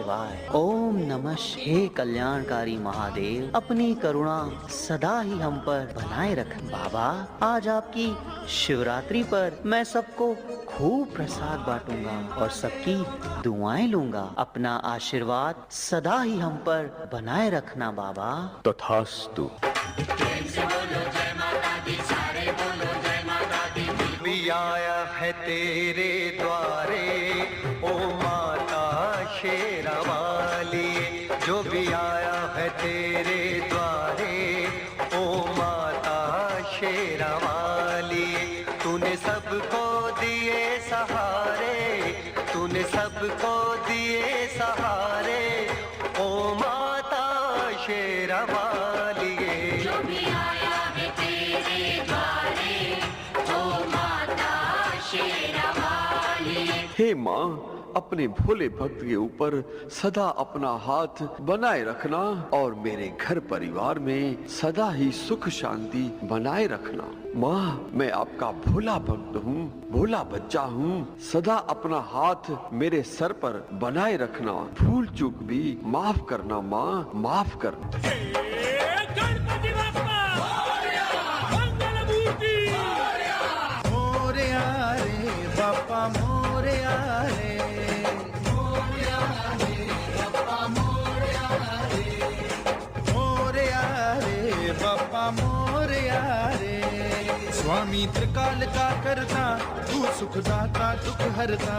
शिवाय। ओम नमः। हे कल्याणकारी महादेव, अपनी करुणा सदा ही हम पर बनाए रख। बाबा, आज आपकी शिवरात्रि पर मैं सबको खूब प्रसाद बांटूंगा और सबकी दुआएं लूंगा। अपना आशीर्वाद सदा ही हम पर बनाए रखना बाबा। तथास्तु। भी आया है तेरे द्वारे ओ माता शेरावाली, जो भी आया है तेरे द्वारे ओ माता शेरावाली। तूने सबको दिए सहारे, तूने सबको दिए सहारे ओ माता शेरावाली। जो भी आया है तेरे द्वारे ओ माता शेरावाली। हे माँ, अपने भोले भक्त के ऊपर सदा अपना हाथ बनाए रखना और मेरे घर परिवार में सदा ही सुख शांति बनाए रखना। माँ, मैं आपका भोला भक्त हूँ, भोला बच्चा हूँ। सदा अपना हाथ मेरे सर पर बनाए रखना। भूल चूक भी माफ करना माँ, माफ करना। गणपति बाप्पा मंगलमूर्ति। मोरया रे बाप्पा मोरया रे, मोरया रे बाप्पा मोरया रे, मोरया रे बाप्पा मोरया रे। स्वामी त्रिकाल का करता, तू सुखदाता दुख हरता।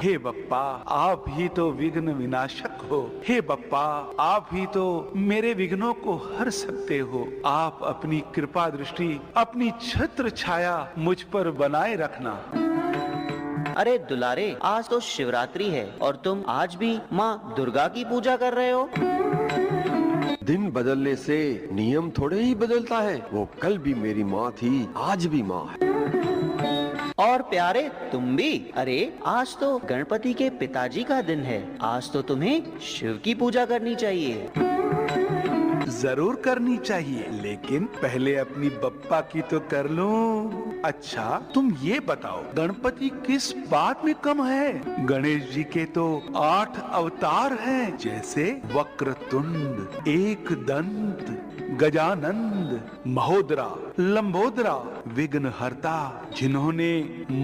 हे बप्पा, आप ही तो विघ्न विनाशक हो। हे बप्पा, आप ही तो मेरे विघ्नों को हर सकते हो। आप अपनी कृपा दृष्टि, अपनी छत्र छाया मुझ पर बनाए रखना। अरे दुलारे, आज तो शिवरात्रि है और तुम आज भी माँ दुर्गा की पूजा कर रहे हो। दिन बदलने से नियम थोड़े ही बदलता है। वो कल भी मेरी माँ थी, आज भी माँ है। और प्यारे, तुम भी। अरे, आज तो गणपति के पिताजी का दिन है। आज तो तुम्हें शिव की पूजा करनी चाहिए। जरूर करनी चाहिए, लेकिन पहले अपनी बप्पा की तो कर लूं। अच्छा, तुम ये बताओ, गणपति किस बात में कम है? गणेश जी के तो 8 अवतार हैं, जैसे वक्रतुंड, एकदंत, गजानंद, महोदरा, लंबोदरा, विघ्नहर्ता, जिन्होंने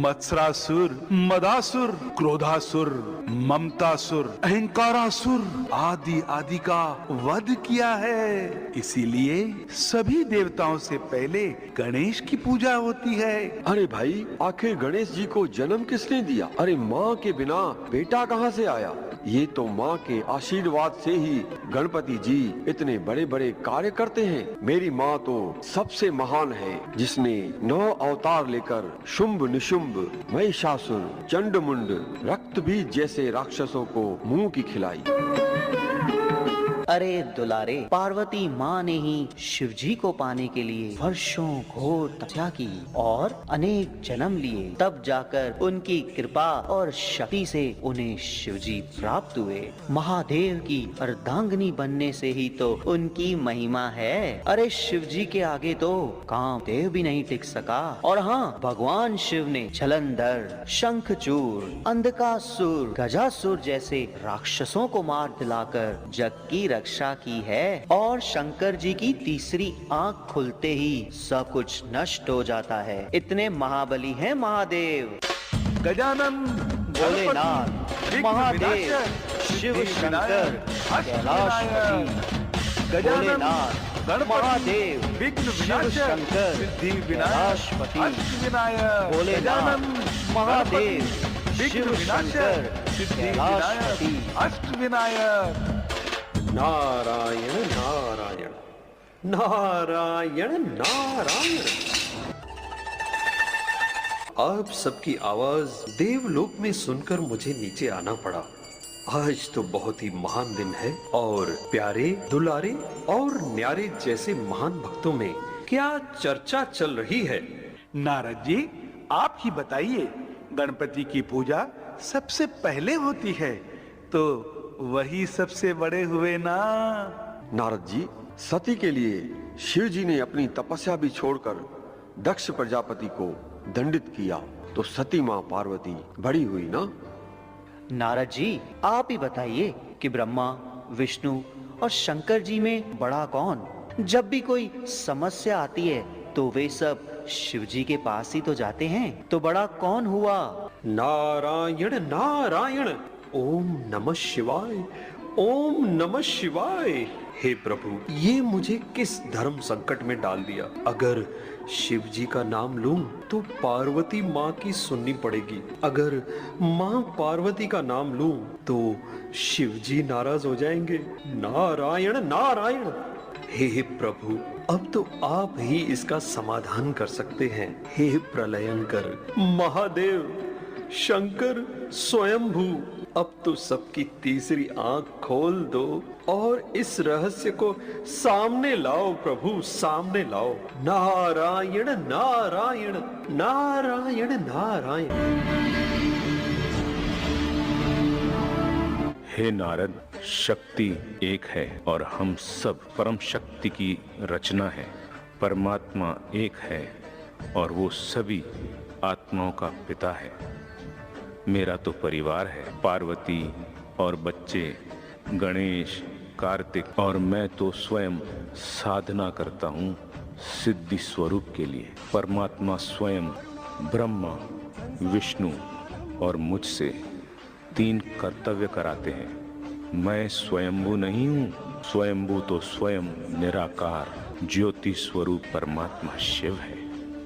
मत्सरासुर, मदासुर, क्रोधासुर, ममतासुर, अहंकारासुर आदि आदि का वध किया है। इसीलिए सभी देवताओं से पहले गणेश की पूजा होती है। अरे भाई, आखिर गणेश जी को जन्म किसने दिया? अरे माँ के बिना बेटा कहाँ से आया? ये तो माँ के आशीर्वाद से ही गणपति जी इतने बड़े बड़े कार्य करते हैं। मेरी माँ तो सबसे महान है, जिसने 9 अवतार लेकर शुंभ निशुंभ, महिषासुर, चंडमुंड, रक्तबीज जैसे राक्षसों को मुंह की खिलाई। अरे दुलारे, पार्वती माँ ने ही शिव जी को पाने के लिए वर्षों घोर तपस्या की और अनेक जन्म लिए, तब जाकर उनकी कृपा और शक्ति से उन्हें शिव जी प्राप्त हुए। महादेव की अर्धांगिनी बनने से ही तो उनकी महिमा है। अरे शिव जी के आगे तो कामदेव भी नहीं टिक सका। और हाँ, भगवान शिव ने जलंधर, शंखचूड़, अंधकासुर, गजासुर जैसे राक्षसों को मार दिलाकर जग की रक्षा की है। और शंकर जी की तीसरी आंख खुलते ही सब कुछ नष्ट हो जाता है। इतने महाबली हैं महादेव। गजानन, भोलेनाथ, महादेव, शिव शंकर, कैलाशपति, भोलेनाथ, महादेव, शिव शंकर, कैलाशपति, भोलेनाथ, महादेव, शिव शंकर, कैलाशपति, अष्टविनायक। नारायण नारायण नारायण नारायण। आप सबकी आवाज देवलोक में सुनकर मुझे नीचे आना पड़ा। आज तो बहुत ही महान दिन है और प्यारे, दुलारे और न्यारे जैसे महान भक्तों में क्या चर्चा चल रही है? नारद जी, आप ही बताइए, गणपति की पूजा सबसे पहले होती है तो वही सबसे बड़े हुए ना। नारद जी, सती के लिए शिव जी ने अपनी तपस्या भी छोड़कर दक्ष प्रजापति को दंडित किया, तो सती माँ पार्वती बड़ी हुई ना। नारद जी, आप ही बताइए कि ब्रह्मा, विष्णु और शंकर जी में बड़ा कौन? जब भी कोई समस्या आती है तो वे सब शिव जी के पास ही तो जाते हैं, तो बड़ा कौन हुआ? नारायण नारायण, ओम नमः शिवाय, ओम नमः शिवाय। हे प्रभु, ये मुझे किस धर्म संकट में डाल दिया। अगर शिव जी का नाम लूं तो पार्वती माँ की सुननी पड़ेगी, अगर माँ पार्वती का नाम लूं तो शिव जी नाराज हो जाएंगे। नारायण नारायण। हे प्रभु, अब तो आप ही इसका समाधान कर सकते हैं। हे प्रलयंकर, महादेव, शंकर, स्वयंभू, अब तो सबकी तीसरी आंख खोल दो और इस रहस्य को सामने लाओ प्रभु, सामने लाओ। नारायण नारायण, नारायण नारायण। हे नारद, शक्ति एक है और हम सब परम शक्ति की रचना है। परमात्मा एक है और वो सभी आत्माओं का पिता है। मेरा तो परिवार है, पार्वती और बच्चे, गणेश, कार्तिक, और मैं तो स्वयं साधना करता हूँ सिद्धि स्वरूप के लिए। परमात्मा स्वयं ब्रह्मा, विष्णु और मुझसे 3 कर्तव्य कराते हैं। मैं स्वयंभू नहीं हूँ, स्वयंभू तो स्वयं निराकार ज्योति स्वरूप परमात्मा शिव है।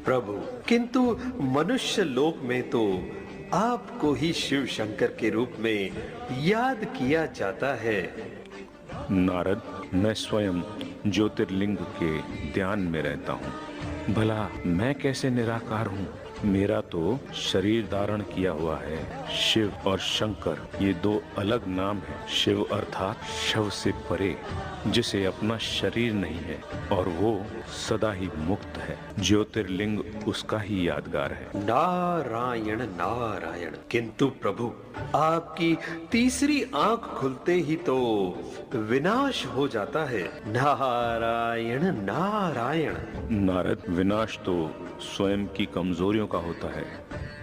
प्रभु, किंतु मनुष्य लोक में तो आपको ही शिव शंकर के रूप में याद किया जाता है। नारद, मैं स्वयं ज्योतिर्लिंग के ध्यान में रहता हूँ। भला मैं कैसे निराकार हूँ? मेरा तो शरीर धारण किया हुआ है। शिव और शंकर ये 2 अलग नाम हैं। शिव अर्थात शव से परे, जिसे अपना शरीर नहीं है और वो सदा ही मुक्त है। ज्योतिर्लिंग उसका ही यादगार है। नारायण नारायण। किंतु प्रभु, आपकी तीसरी आंख खुलते ही तो विनाश हो जाता है। नारायण नारायण। नारद, विनाश तो स्वयं की कमजोरियों का होता है।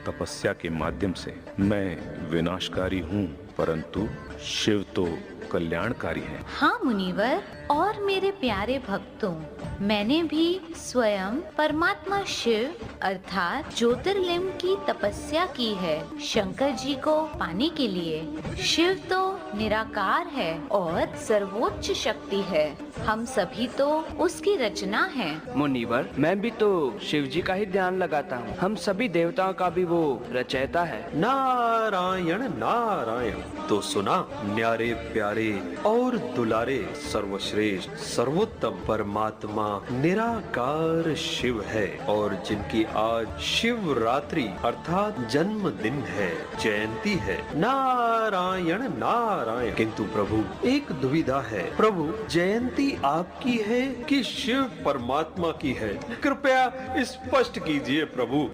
तपस्या के माध्यम से मैं विनाशकारी हूँ, परंतु शिव तो कल्याणकारी है। हाँ मुनिवर और मेरे प्यारे भक्तों, मैंने भी स्वयं परमात्मा शिव अर्थात ज्योतिर्लिंग की तपस्या की है शंकर जी को पाने के लिए। शिव तो निराकार है और सर्वोच्च शक्ति है। हम सभी तो उसकी रचना हैं। मुनिवर, मैं भी तो शिव जी का ही ध्यान लगाता हूँ। हम सभी देवताओं का भी वो रचयिता है। नारायण नारायण। तो सुना, न्यारे प्यारे और दुलारे सर्वश्रेष्ठ सर्वोत्तम परमात्मा निराकार शिव है और जिनकी आज शिवरात्रि अर्थात जन्मदिन है, जयंती है। नारायण नारायण। किंतु प्रभु, एक दुविधा है। प्रभु, जयंती आपकी है कि शिव परमात्मा की है? कृपया स्पष्ट कीजिए प्रभु।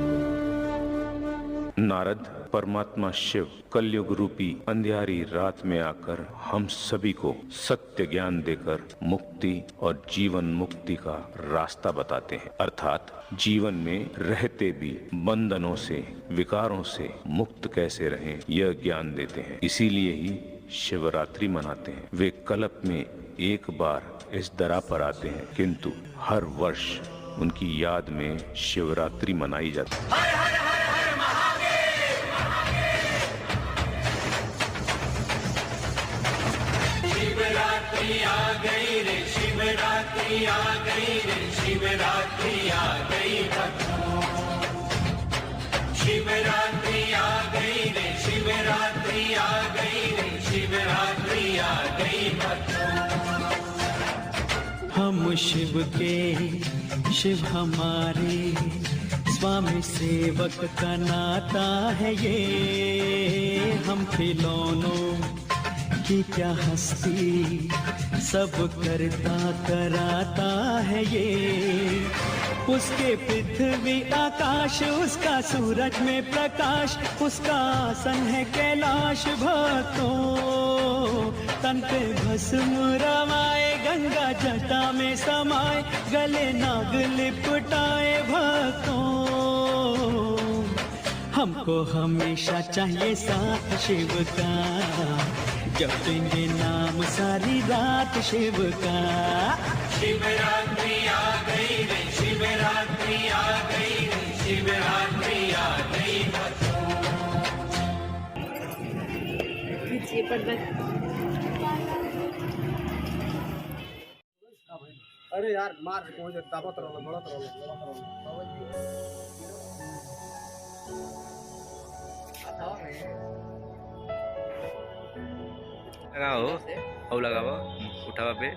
नारद, परमात्मा शिव कलयुग रूपी अंधियारी रात में आकर हम सभी को सत्य ज्ञान देकर मुक्ति और जीवन मुक्ति का रास्ता बताते हैं। अर्थात जीवन में रहते भी बंधनों से, विकारों से मुक्त कैसे रहें, यह ज्ञान देते हैं। इसीलिए ही शिवरात्रि मनाते हैं। वे कल्प में एक बार इस दरा पर आते हैं, किंतु हर वर्ष उनकी याद में शिवरात्रि मनाई जाती है। शिवरात्रि आ गई रे, शिवरात्रि आ गई रे, शिवरात्रि आ गई भक्तों। शिवरात्रि आ गई रे, शिवरात्रि आ गई रे, शिवरात्रि आ गई भक्तों। हम शिव के, शिव हमारे, स्वामी सेवक का नाता है ये। हम खिलौनों की क्या हस्ती, सब करता कराता है ये। उसके पृथ्वी आकाश, उसका सूरज में प्रकाश, उसका आसन है कैलाश भक्तों। तन पे भस्म रमाए, गंगा जटा में समाए, गले नाग लिपटाए भक्तों। हमको हमेशा चाहिए साथ शिव का, जपेंगे नाम सारी रात शिव का। शिवरात्रि आ गई रे, शिवरात्रि आ गई रे, शिवरात्रि आ गई अरे यार मार को दाबत रहो बढ़त रहो लगाओ और लगाओ उठावा पे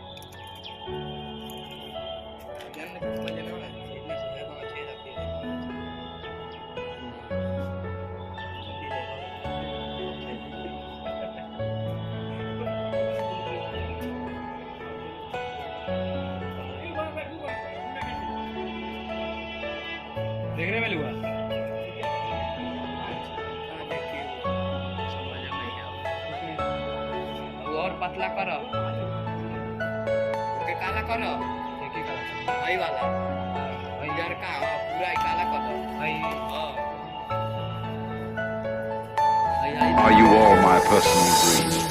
देखने में हुआ और पतला करो ओके काला करो आई वाला यार का पूरा काला करो Are you all my personal dreams?